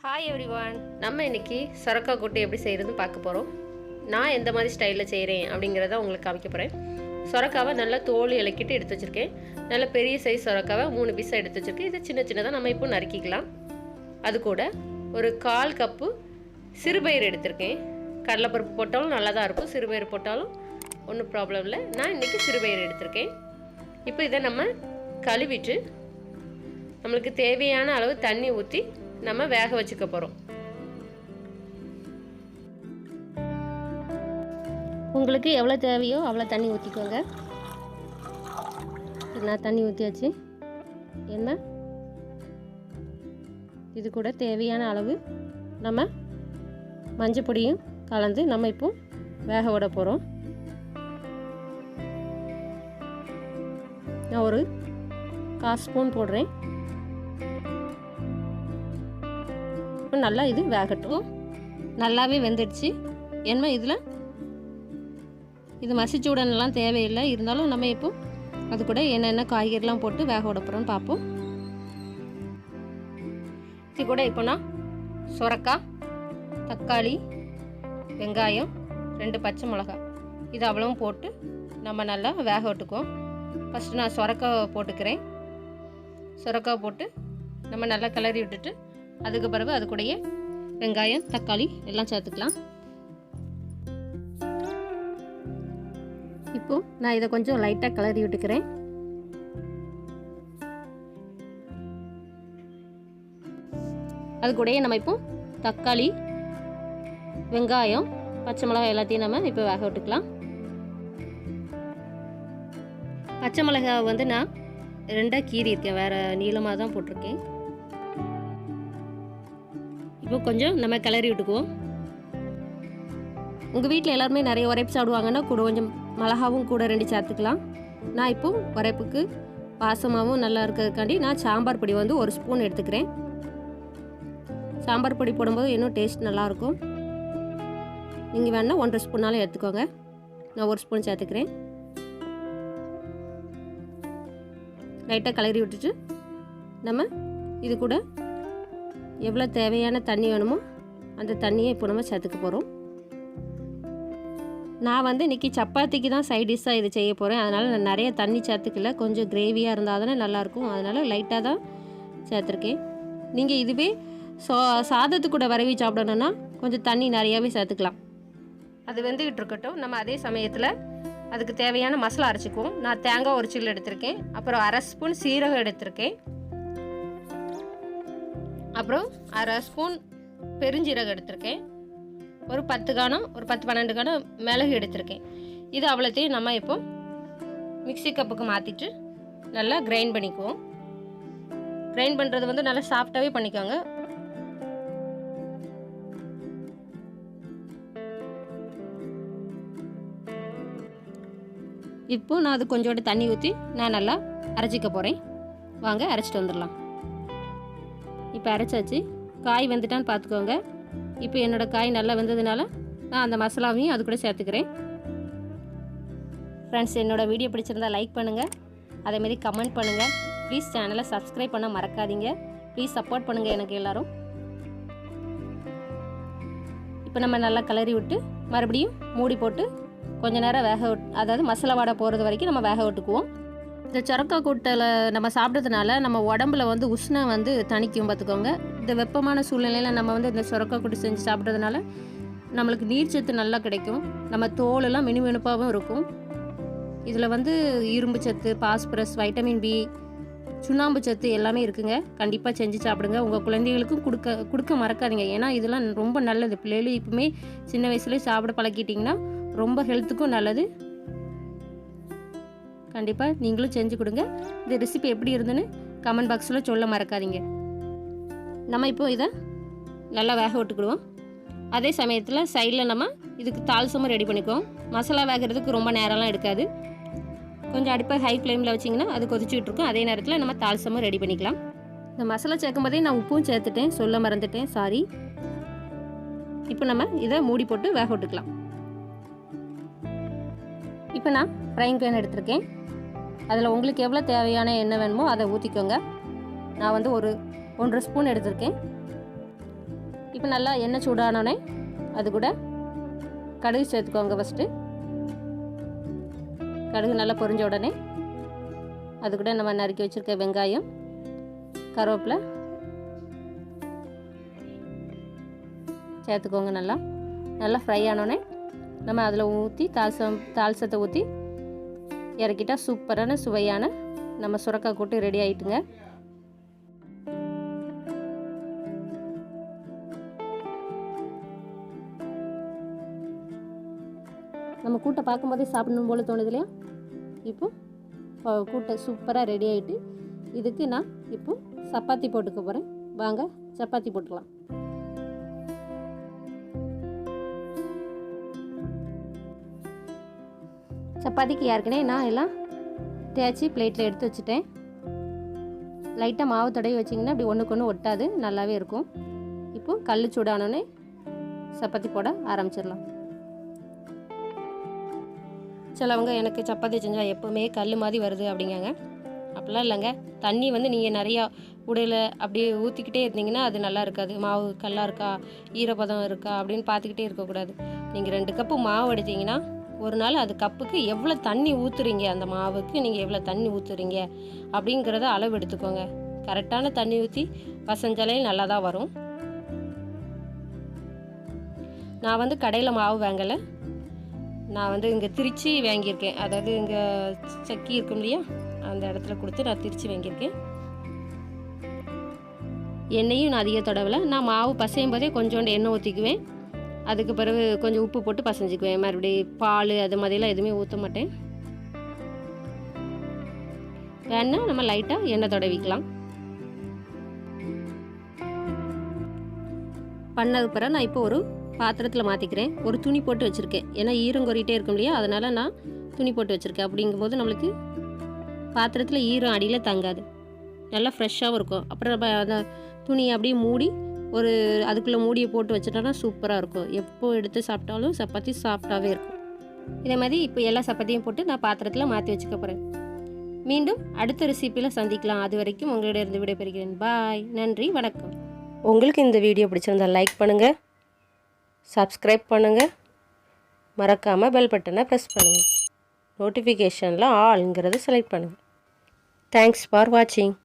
Hi everyone, நம்ம இன்றைக்கி சொரக்காய் கூட்டு எப்படி செய்கிறதுன்னு பார்க்க போகிறோம். நான் எந்த மாதிரி ஸ்டைலில் செய்கிறேன் அப்படிங்கிறத உங்களுக்கு காமிக்க போகிறேன். சொரக்காவை நல்லா தோல் இலக்கிட்டு எடுத்து வச்சுருக்கேன். நல்ல பெரிய சைஸ் சொரக்காவை 3 பீஸாக எடுத்து வச்சுருக்கேன். இது சின்ன சின்னதாக நம்ம இப்போ நறுக்கிக்கலாம். அது கூட ஒரு 1/4 கப்பு சிறுபயிறு எடுத்திருக்கேன். கடலைப்பருப்பு போட்டாலும் நல்லா தான் இருக்கும், சிறுபயிறு போட்டாலும் ஒன்றும் ப்ராப்ளம் இல்லை. நான் இன்றைக்கி சிறுபயிறு எடுத்திருக்கேன். இப்போ இதை நம்ம கழுவிட்டு நம்மளுக்கு தேவையான அளவு தண்ணி ஊற்றி நம்ம வேக வச்சுக்க போகிறோம். உங்களுக்கு எவ்வளோ தேவையோ அவ்வளோ தண்ணி ஊற்றிக்கோங்க. நான் தண்ணி ஊற்றியாச்சு. என்ன இது கூட தேவையான அளவு நம்ம மஞ்சள் பொடியும் கலந்து நம்ம இப்போ வேக விட போகிறோம். நான் ஒரு 1/4 ஸ்பூன் போடுறேன். நல்லா இது வேகட்டும். நல்லாவே வெந்துடுச்சு. ஏன்னா இதில் இது மசிச்சு உடனெல்லாம் தேவையில்லை. இருந்தாலும் நம்ம இப்போ அது கூட என்னென்ன காய்கறிலாம் போட்டு வேக விட போகிறோன்னு பார்ப்போம். இது கூட இப்போ நான் சொரக்காய், தக்காளி, வெங்காயம், 2 பச்சை மிளகாய் இது அவ்வளவும் போட்டு நம்ம நல்லா வேக விட்டுக்குவோம். ஃபஸ்ட்டு நான் சொரக்காய் போட்டுக்கிறேன். சொரக்காய் போட்டு நம்ம நல்லா கிளறி விட்டுட்டு அதுக்கு பிறகு அது கூடயே வெங்காயம், தக்காளி எல்லாம் சேர்த்துக்கலாம். இப்போ நான் இதை கொஞ்சம் லைட்டாக கிளறி விட்டுக்கிறேன். அது கூடயே நம்ம இப்போ தக்காளி, வெங்காயம், பச்சை மிளகாய் எல்லாத்தையும் நம்ம இப்போ வேக விட்டுக்கலாம். பச்சை மிளகாய் வந்து நான் 2ஆக கீறி இருக்கேன், வேறு நீளமாக தான் போட்டிருக்கேன். இப்போ கொஞ்சம் நம்ம கிளறி விட்டுக்குவோம். உங்கள் வீட்டில் எல்லாருமே நிறைய உரைப்பு சாப்பிடுவாங்கன்னா கூட கொஞ்சம் மிளகாவும் கூட 2 சேர்த்துக்கலாம். நான் இப்போ உரைப்புக்கு வாசமாகவும் நல்லா இருக்கிறதுக்காண்டி நான் சாம்பார் பொடி வந்து 1 ஸ்பூன் எடுத்துக்கிறேன். சாம்பார் பொடி போடும்போது இன்னும் டேஸ்ட் நல்லாயிருக்கும். நீங்கள் வேணால் 1.5 ஸ்பூனாலும் எடுத்துக்கோங்க. நான் 1 ஸ்பூன் சேர்த்துக்கிறேன். லைட்டாக கிளறி விட்டுட்டு நம்ம இது கூட எவ்வளோ தேவையான தண்ணி வேணுமோ அந்த தண்ணியை இப்போ நம்ம சேர்த்துக்க போகிறோம். நான் வந்து இன்றைக்கி சப்பாத்திக்கு தான் சைட் டிஷ்ஷாக இது செய்ய போகிறேன். அதனால் நான் நிறைய தண்ணி சேர்த்துக்கல. கொஞ்சம் கிரேவியாக இருந்தால் தானே நல்லாயிருக்கும். அதனால் லைட்டாக தான் சேர்த்துருக்கேன். நீங்கள் இதுவே சாதத்து கூட விரவி சாப்பிடணுன்னா கொஞ்சம் தண்ணி நிறையாவே சேர்த்துக்கலாம். அது வெந்துக்கிட்டு இருக்கட்டும். நம்ம அதே சமயத்தில் அதுக்கு தேவையான மசாலா அரைச்சிக்குவோம். நான் தேங்காய் 1 சில்லு எடுத்திருக்கேன். அப்புறம் 1/2 ஸ்பூன் சீரகம் எடுத்திருக்கேன். அப்புறம் 1/2 ஸ்பூன் பெருஞ்சீரகம் எடுத்திருக்கேன். ஒரு 10 காணம், ஒரு 10-12 காணம் மிளகு எடுத்திருக்கேன். இது அவ்வளோத்தையும் நம்ம இப்போ மிக்ஸி கப்புக்கு மாற்றிட்டு நல்லா கிரைண்ட் பண்ணிக்குவோம். கிரைண்ட் பண்ணுறது வந்து நல்லா சாஃப்டாகவே பண்ணிக்கோங்க. இப்போ நான் அது கொஞ்சோண்டு தண்ணி ஊற்றி நான் நல்லா அரைச்சிக்க போகிறேன். வாங்க அரைச்சிட்டு வந்துடலாம். இப்போ அரைச்சாச்சு. காய் வெந்துட்டான்னு பார்த்துக்கோங்க. இப்போ என்னோடய காய் நல்லா வெந்ததுனால நான் அந்த மசாலாவையும் அது கூட சேர்த்துக்கிறேன். ஃப்ரெண்ட்ஸ், என்னோடய வீடியோ பிடிச்சிருந்தா லைக் பண்ணுங்கள், அதேமாரி கமெண்ட் பண்ணுங்கள். ப்ளீஸ் சேனலை சப்ஸ்கிரைப் பண்ண மறக்காதீங்க. ப்ளீஸ் சப்போர்ட் பண்ணுங்கள் எனக்கு எல்லோரும். இப்போ நம்ம நல்லா கிளறி விட்டு மறுபடியும் மூடி போட்டு கொஞ்சம் நேரம் அதாவது மசாலா வாடை போகிறது வரைக்கும் நம்ம வேக விட்டுக்குவோம். இந்த சொரக்காய் கூட்டில் நம்ம சாப்பிட்றதுனால நம்ம உடம்புல வந்து உஷ்ணம் வந்து தணிக்கும் பார்த்துக்கோங்க. இந்த வெப்பமான சூழ்நிலையில் நம்ம வந்து இந்த சொரக்காய் கூட்டு செஞ்சு சாப்பிட்றதுனால நம்மளுக்கு நீர்ச்சத்து நல்லா கிடைக்கும். நம்ம தோலெல்லாம் மினுமினுப்பாகவும் இருக்கும். இதில் வந்து இரும்பு சத்து, பாஸ்பரஸ், வைட்டமின் பி, சுண்ணாம்பு சத்து எல்லாமே இருக்குங்க. கண்டிப்பாக செஞ்சு சாப்பிடுங்க. உங்கள் குழந்தைகளுக்கும் கொடுக்க மறக்காதீங்க. ஏன்னா இதெல்லாம் ரொம்ப நல்லது. பிள்ளைகளும் இப்போவுமே சின்ன வயசுலேயே சாப்பிட பழக்கிட்டிங்கன்னா ரொம்ப ஹெல்த்துக்கும் நல்லது. கண்டிப்பாக நீங்களும் செஞ்சு கொடுங்க. இந்த ரெசிபி எப்படி இருந்துன்னு கமெண்ட் பாக்ஸில் சொல்ல மறக்காதீங்க. நம்ம இப்போ இதை நல்லா வேக விட்டுக்கிடுவோம். அதே சமயத்தில் சைடில் நம்ம இதுக்கு தால்சமும் ரெடி பண்ணிக்குவோம். மசாலா வேகிறதுக்கு ரொம்ப நேரம்லாம் எடுக்காது. கொஞ்சம் அடுப்பை ஹை ஃப்ளேமில் வச்சிங்கன்னா அது கொதிச்சுட்டு இருக்கும். அதே நேரத்தில் நம்ம தால்சமும் ரெடி பண்ணிக்கலாம். இந்த மசாலா சேர்க்கும் போதே நான் உப்பும் சேர்த்துட்டேன், சொல்ல மறந்துட்டேன், சாரி. இப்போ நம்ம இதை மூடி போட்டு வேக விட்டுக்கலாம். இப்போ நான் ஃப்ரைங் பேன் எடுத்திருக்கேன். அதில் உங்களுக்கு எவ்வளோ தேவையான எண்ணெய் வேணுமோ அதை ஊற்றிக்கோங்க. நான் வந்து ஒரு 1.5 ஸ்பூன் எடுத்திருக்கேன். இப்போ நல்லா எண்ணெய் சூடானோடனே அது கூட கடுகு சேர்த்துக்கோங்க. ஃபஸ்ட்டு கடுகு நல்லா பொரிஞ்ச உடனே அது கூட நம்ம நறுக்கி வச்சுருக்க வெங்காயம், கருவேப்பிலை சேர்த்துக்கோங்க. நல்லா ஃப்ரை ஆனோடனே நம்ம அதில் ஊற்றி தால்சத்தை ஊற்றி இறக்கிட்டால் சூப்பரான சுவையான நம்ம சுரக்காய் கூட்டு ரெடி ஆகிட்டுங்க. நம்ம கூட்டை பார்க்கும்போதே சாப்பிடணும் போல் தோணுது இல்லையா? இப்போ கூட்டை சூப்பராக ரெடி ஆகிட்டு இதுக்கு நான் இப்போ சப்பாத்தி போட்டுக்க போகிறேன். வாங்க சப்பாத்தி போட்டுக்கலாம். சப்பாத்திக்கு ஏற்கனவே நான் எல்லாம் தேய்ச்சி பிளேட்டில் எடுத்து வச்சுட்டேன். லைட்டாக மாவு தடவி வச்சிங்கன்னா அப்படி ஒன்றுக்கு ஒன்று ஒட்டாது, நல்லாவே இருக்கும். இப்போது கல் சூடானோடனே சப்பாத்தி போட ஆரம்பிச்சிடலாம். சிலவங்க எனக்கு சப்பாத்தி செஞ்சால் எப்போவுமே கல் மாதிரி வருது அப்படிங்காங்க. அப்படிலாம் இல்லைங்க. தண்ணி வந்து நீங்கள் நிறையா உடையில் அப்படியே ஊற்றிக்கிட்டே இருந்தீங்கன்னா அது நல்லா இருக்காது. மாவு கல்லாக இருக்கா, ஈரப்பதம் இருக்கா அப்படின்னு பார்த்துக்கிட்டே இருக்கக்கூடாது. நீங்கள் 2 கப்பு மாவு எடுத்தீங்கன்னா ஒரு நாள் அது கப்புக்கு எவ்வளோ தண்ணி ஊற்றுறீங்க, அந்த மாவுக்கு நீங்கள் எவ்வளோ தண்ணி ஊற்றுறீங்க அப்படிங்கிறத அளவு எடுத்துக்கோங்க. கரெக்டான தண்ணி ஊற்றி பசஞ்சாலே நல்லா தான் வரும். நான் வந்து கடையில் மாவு வாங்கலை, நான் வந்து இங்கே திருச்சி வாங்கியிருக்கேன். அதாவது இங்கே சக்கி இருக்கும் இல்லையா, அந்த இடத்துல கொடுத்து நான் திருச்சி வாங்கியிருக்கேன். எண்ணெயும் நான் அதிக தடவை நான் மாவு பசையும் போதே கொஞ்சோண்டு எண்ணெய் ஊற்றிக்குவேன். அதுக்கு பிறகு கொஞ்சம் உப்பு போட்டு பசைஞ்சிக்குவேன். மறுபடியும் பால் அது மாதிரிலாம் எதுவுமே ஊற்ற மாட்டேன். வேணா நம்ம லைட்டாக எண்ணெய் தடவிக்கலாம். பண்ணது பிறகு நான் இப்போ ஒரு பாத்திரத்தில் மாற்றிக்கிறேன். ஒரு துணி போட்டு வச்சுருக்கேன். ஏன்னா ஈரம் கொறிகிட்டே இருக்கும் இல்லையா, அதனால் நான் துணி போட்டு வச்சுருக்கேன். அப்படிங்கும்போது நம்மளுக்கு பாத்திரத்தில் ஈரம் அடியில் தங்காது, நல்லா ஃப்ரெஷ்ஷாகவும் இருக்கும். அப்புறம் நம்ம அந்த துணியை அப்படியே மூடி ஒரு அதுக்குள்ளே மூடியை போட்டு வச்சுட்டோன்னா சூப்பராக இருக்கும். எப்போ எடுத்து சாப்பிட்டாலும் சப்பாத்தி சாஃப்டாகவே இருக்கும். இதே மாதிரி இப்போ எல்லா சப்பாத்தியும் போட்டு நான் பாத்திரத்தில் மாற்றி வச்சுக்க போகிறேன். மீண்டும் அடுத்த ரெசிப்பியில் சந்திக்கலாம். அது வரைக்கும் உங்களிடம் விடைபெறுகிறேன். பாய், நன்றி, வணக்கம். உங்களுக்கு இந்த வீடியோ பிடிச்சிருந்தால் லைக் பண்ணுங்கள், சப்ஸ்கிரைப் பண்ணுங்கள், மறக்காமல் பெல் பட்டனை ப்ரெஸ் பண்ணுங்கள், நோட்டிஃபிகேஷனில் ஆல்ங்கிறத செலக்ட் பண்ணுங்கள். தேங்க்ஸ் ஃபார் வாட்சிங்.